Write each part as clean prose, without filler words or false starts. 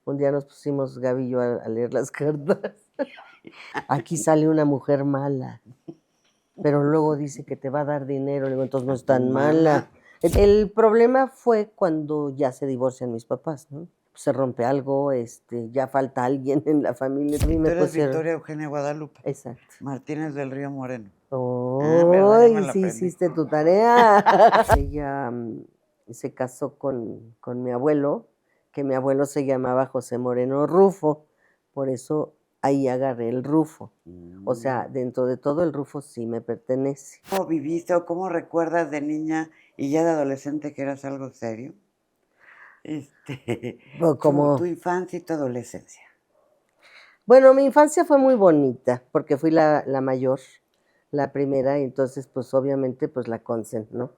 Un día nos pusimos Gaby y yo a leer las cartas. Aquí sale una mujer mala, pero luego dice que te va a dar dinero. Le digo, entonces no es tan mala. El problema fue cuando ya se divorcian mis papás, ¿no? Se rompe algo, ya falta alguien en la familia. Y tú eres Victoria Eugenia Guadalupe. Exacto. Martínez del Río Moreno. ¡Oh! Sí hiciste tu tarea. Ella se casó con mi abuelo, que mi abuelo se llamaba José Moreno Rufo, por eso ahí agarré el Rufo. O sea, dentro de todo el Rufo sí me pertenece. ¿Cómo viviste o cómo recuerdas de niña y ya de adolescente que eras algo serio? Tu infancia y tu adolescencia. Bueno, mi infancia fue muy bonita, porque fui la mayor, la primera, y entonces, pues, obviamente, pues, la consen, ¿no?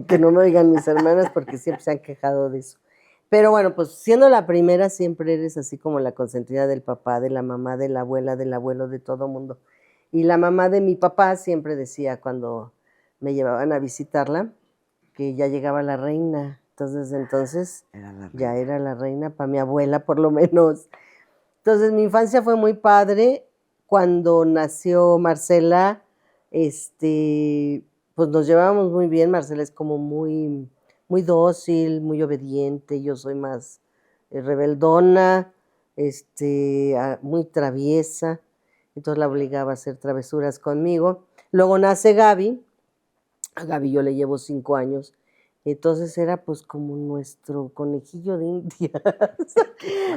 Que no me oigan mis hermanas, porque siempre se han quejado de eso. Pero bueno, pues, siendo la primera, siempre eres así como la consentida del papá, de la mamá, de la abuela, del abuelo, de todo mundo. Y la mamá de mi papá siempre decía, cuando me llevaban a visitarla, que ya llegaba la reina. Entonces, ya era la reina para mi abuela, por lo menos. Entonces, mi infancia fue muy padre. Cuando nació Marcela, pues nos llevábamos muy bien. Marcela es como muy, muy dócil, muy obediente. Yo soy más rebeldona, muy traviesa. Entonces la obligaba a hacer travesuras conmigo. Luego nace Gaby. A Gaby yo le llevo 5 años. Entonces era pues como nuestro conejillo de indias.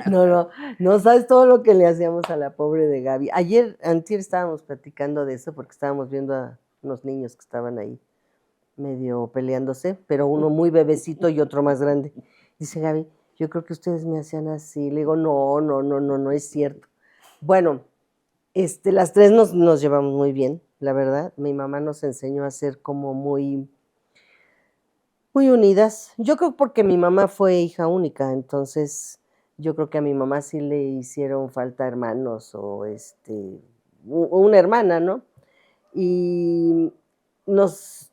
No sabes todo lo que le hacíamos a la pobre de Gaby. Antier estábamos platicando de eso porque estábamos viendo a unos niños que estaban ahí medio peleándose, pero uno muy bebecito y otro más grande. Dice Gaby, yo creo que ustedes me hacían así. Le digo, no es cierto. Bueno, las tres nos llevamos muy bien, la verdad. Mi mamá nos enseñó a ser como muy unidas. Yo creo porque mi mamá fue hija única, entonces yo creo que a mi mamá sí le hicieron falta hermanos o una hermana, ¿no? Y nos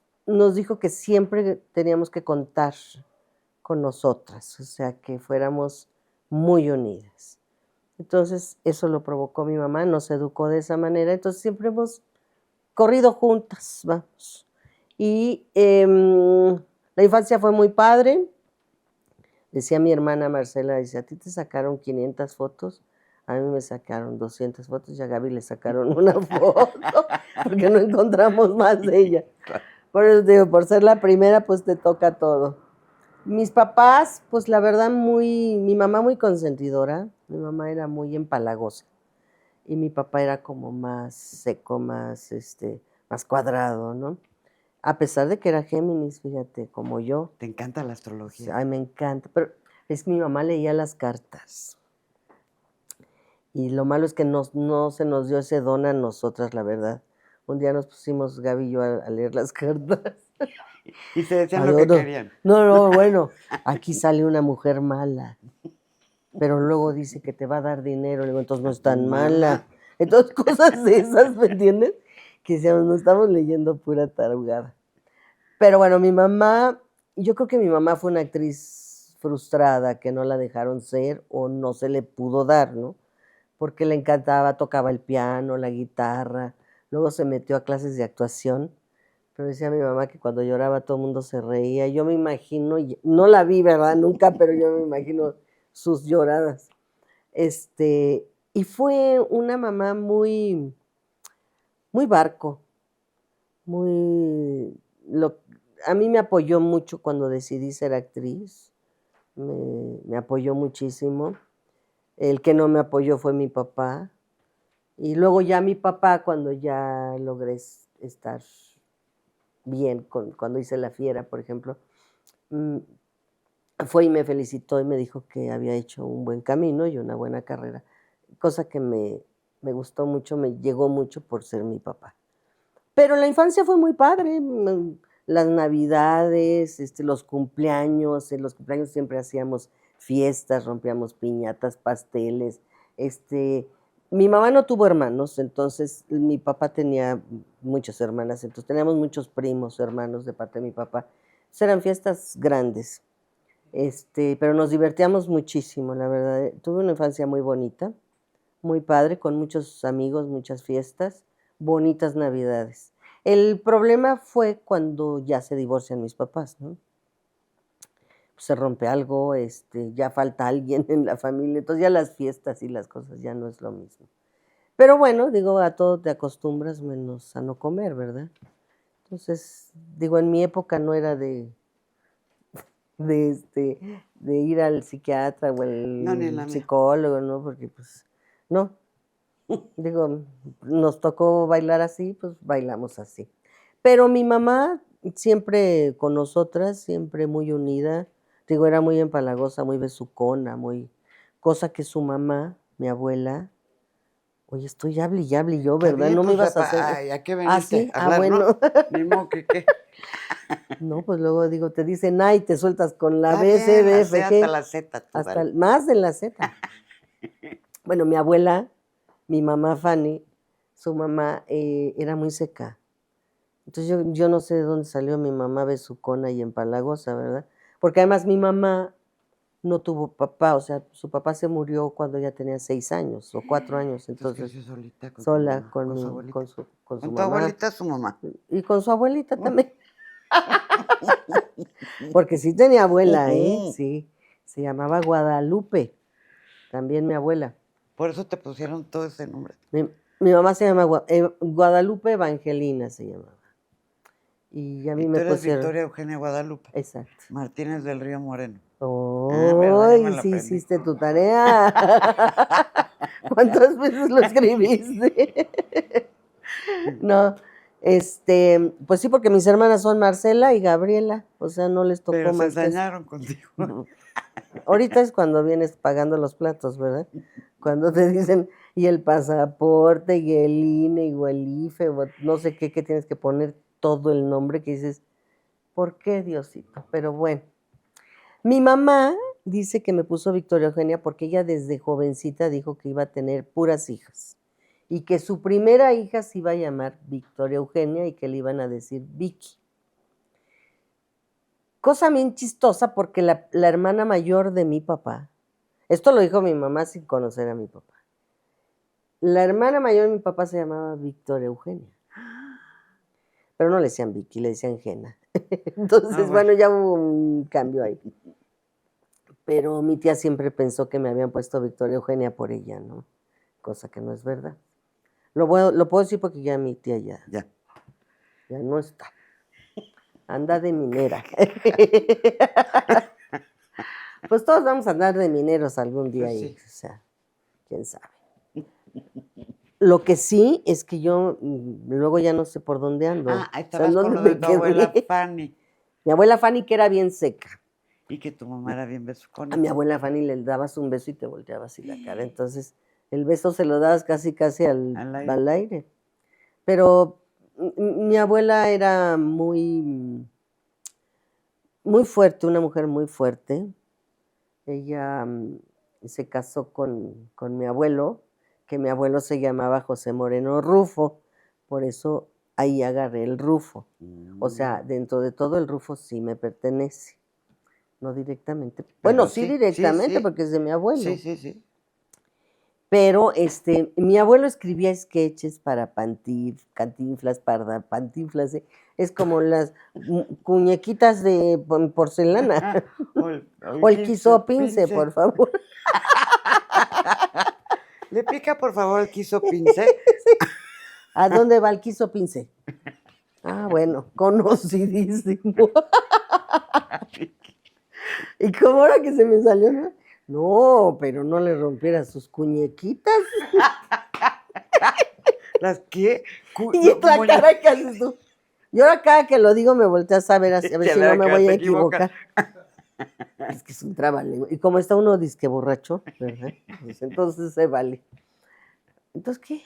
dijo que siempre teníamos que contar con nosotras, o sea, que fuéramos muy unidas. Entonces, eso lo provocó mi mamá, nos educó de esa manera, entonces siempre hemos corrido juntas, vamos. Y la infancia fue muy padre. Decía mi hermana Marcela, dice, a ti te sacaron 500 fotos, a mí me sacaron 200 fotos y a Gaby le sacaron una foto, porque no encontramos más de ella. Por eso digo, por ser la primera, pues te toca todo. Mis papás, pues la verdad, mi mamá muy consentidora, mi mamá era muy empalagosa y mi papá era como más seco, más cuadrado, ¿no? A pesar de que era Géminis, fíjate, como yo. ¿Te encanta la astrología? Ay, me encanta, pero es que mi mamá leía las cartas. Y lo malo es que no se nos dio ese don a nosotras, la verdad. Un día nos pusimos Gaby y yo a leer las cartas. Y se decían lo que querían. No, bueno, aquí sale una mujer mala, pero luego dice que te va a dar dinero. Le digo, entonces no es tan mala. Entonces, cosas de esas, ¿me entiendes? Que decíamos, no estamos leyendo pura tarugada. Pero bueno, mi mamá, yo creo que mi mamá fue una actriz frustrada, que no la dejaron ser o no se le pudo dar, ¿no? Porque le encantaba, tocaba el piano, la guitarra, luego se metió a clases de actuación, pero decía mi mamá que cuando lloraba todo el mundo se reía. Yo me imagino, no la vi, ¿verdad? Nunca, pero yo me imagino sus lloradas. Y fue una mamá muy, muy barco, muy, a mí me apoyó mucho cuando decidí ser actriz, me apoyó muchísimo. El que no me apoyó fue mi papá. Y luego ya mi papá, cuando ya logré estar bien, cuando hice La Fiera, por ejemplo, fue y me felicitó y me dijo que había hecho un buen camino y una buena carrera, cosa que me gustó mucho, me llegó mucho por ser mi papá. Pero la infancia fue muy padre, las navidades, los cumpleaños, en los cumpleaños siempre hacíamos fiestas, rompíamos piñatas, pasteles, mi mamá no tuvo hermanos, entonces mi papá tenía muchas hermanas, entonces teníamos muchos primos, hermanos de parte de mi papá. Entonces eran fiestas grandes. Pero nos divertíamos muchísimo, la verdad. Tuve una infancia muy bonita, muy padre, con muchos amigos, muchas fiestas, bonitas navidades. El problema fue cuando ya se divorcian mis papás, ¿no? Se rompe algo, ya falta alguien en la familia, entonces ya las fiestas y las cosas ya no es lo mismo. Pero bueno, digo, a todo te acostumbras menos a no comer, ¿verdad? Entonces, digo, en mi época no era de ir al psiquiatra o No, ni en el la mía. psicólogo, ¿no? Porque pues, no, digo, nos tocó bailar así, pues bailamos así. Pero mi mamá siempre con nosotras, siempre muy unida, digo, era muy empalagosa, muy besucona, muy, cosa que su mamá, mi abuela, oye, estoy hable y hable yo, Está ¿verdad? bien, No me pues, ibas a hacer, ay, ¿a qué ¿ah, veniste? sí? ¿A Ah, hablar, no? bueno. Ni modo que qué. No, pues luego digo, te dicen A y te sueltas con la Está B, C, bien, D, la F, C hasta G, la Z, tú hasta dale. más de la Z. Bueno, mi abuela, mi mamá Fanny, su mamá era muy seca. Entonces yo no sé de dónde salió mi mamá besucona y empalagosa, ¿verdad? Porque además mi mamá no tuvo papá, o sea, su papá se murió cuando ella tenía 6 años o 4 años, Entonces entonces creció solita con tu sola mamá, con su abuelita. con su Con tu mamá abuelita, su mamá. y con su abuelita también. Porque sí tenía abuela, ¿eh? Sí, se llamaba Guadalupe, también mi abuela. Por eso te pusieron todo ese nombre. Mi mamá se llama Guadalupe Evangelina, se llamaba. Y a Y mí tú me eres pusieron, Victoria Eugenia Guadalupe exacto. Martínez del Río Moreno. ¿Verdad? Ya me ¡Ay, lo sí aprendí. hiciste tu tarea! ¿Cuántas veces lo escribiste? No, pues sí, porque mis hermanas son Marcela y Gabriela, o sea, no les tocó Pero se más que eso. ensañaron contigo. Ahorita es cuando vienes pagando los platos, ¿verdad? Cuando te dicen, y el pasaporte, y el INE, y el IFE, o no sé qué, que tienes que poner todo el nombre, que dices, ¿por qué, Diosito? Pero bueno. Mi mamá dice que me puso Victoria Eugenia porque ella desde jovencita dijo que iba a tener puras hijas y que su primera hija se iba a llamar Victoria Eugenia y que le iban a decir Vicky. Cosa bien chistosa porque la hermana mayor de mi papá, esto lo dijo mi mamá sin conocer a mi papá, la hermana mayor de mi papá se llamaba Victoria Eugenia, pero no le decían Vicky, le decían Gena. Entonces, bueno, ya hubo un cambio ahí. Pero mi tía siempre pensó que me habían puesto Victoria Eugenia por ella, ¿no? Cosa que no es verdad. Lo puedo decir porque ya mi tía ya no está. Anda de minera. Pues todos vamos a andar de mineros algún día Pues ahí, sí. o sea, quién sabe. Lo que sí es que yo luego ya no sé por dónde ando. Ah, O sea, estabas ¿en con dónde lo de me tu abuela quedé? Fanny. Mi abuela Fanny, que era bien seca. Y que tu mamá era bien A besucona. mi abuela Fanny le dabas un beso y te volteaba así la cara. Entonces, el beso se lo dabas casi al aire. Pero mi abuela era muy, muy fuerte, una mujer muy fuerte. Ella se casó con mi abuelo, que mi abuelo se llamaba José Moreno Rufo, por eso ahí agarré el Rufo. O sea, dentro de todo el Rufo sí me pertenece, no directamente. Bueno, Pero sí sí, directamente porque es de mi abuelo. Sí. Pero mi abuelo escribía sketches para Cantinflas, Pantinflas, es como las muñequitas de porcelana. O el quiso pince, por favor. ¿Le pica, por favor, el quiso pince? ¿A dónde va el quiso pince? Ah, bueno, conocidísimo. Y como ahora que se me salió, ¿no? No, pero no le rompiera sus cuñequitas. ¿Las qué? Y la cara que haces tú. Y ahora cada que lo digo me volteas a ver, a ver si no me voy a equivocar. Es que es un trabalengua. Y como está uno disque borracho, ¿verdad? Pues entonces se vale. ¿Entonces qué?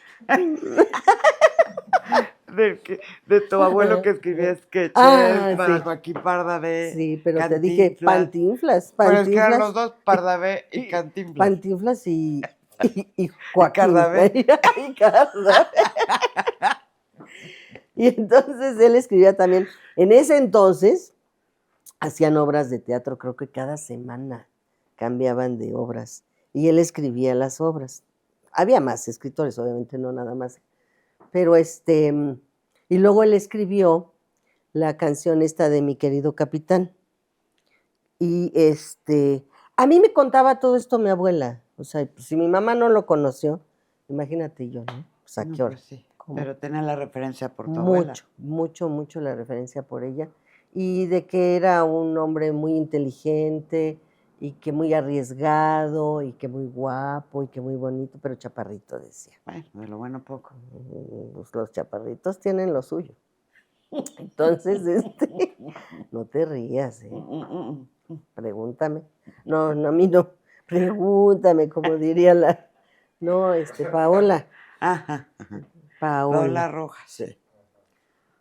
De tu abuelo que escribía sketches para sí. Joaquín Pardavé. Sí, pero te dije Pantinflas. Pero es que eran los dos, Pardavé y Cantinflas. Pantinflas y Joaquín. Cardavé. Y Cardavé. Y entonces él escribía también. En ese entonces, hacían obras de teatro, creo que cada semana cambiaban de obras, y él escribía las obras. Había más escritores, obviamente, no nada más, pero, y luego él escribió la canción esta de Mi querido capitán. Y, a mí me contaba todo esto mi abuela, o sea, pues, si mi mamá no lo conoció, imagínate yo, ¿no? Pues, ¿a No, qué hora? pues sí, ¿Cómo? pero tenía la referencia por tu abuela. Mucho, mucho, mucho la referencia por ella, y de que era un hombre muy inteligente, y que muy arriesgado, y que muy guapo, y que muy bonito, pero chaparrito, decía. Bueno, de lo bueno poco. Pues, los chaparritos tienen lo suyo. Entonces, no te rías, pregúntame. No, no, a mí no, pregúntame, como diría no, Paola. Ajá, ajá. Paola Paola, Rojas. sí.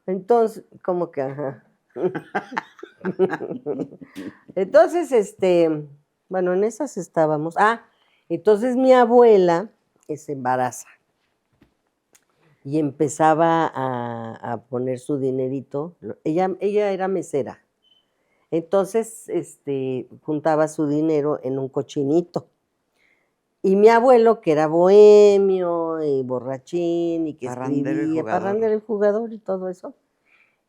Entonces, ¿cómo que ajá? Entonces, bueno, en esas estábamos. Entonces mi abuela se embaraza y empezaba a poner su dinerito. Ella era mesera. Entonces, juntaba su dinero en un cochinito. Y mi abuelo, que era bohemio y borrachín y que Parrandero y escribía, jugador. parrandero y jugador y todo eso,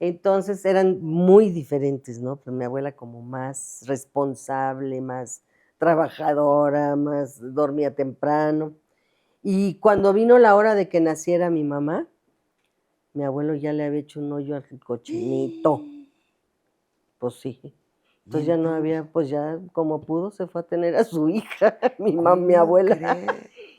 entonces eran muy diferentes, ¿no? Pues mi abuela como más responsable, más trabajadora, más dormía temprano. Y cuando vino la hora de que naciera mi mamá, mi abuelo ya le había hecho un hoyo al cochinito. Pues sí. ¿Y Entonces ya no entonces? había, pues ya como pudo, se fue a tener a su hija, mi ¿Cómo abuela. crees?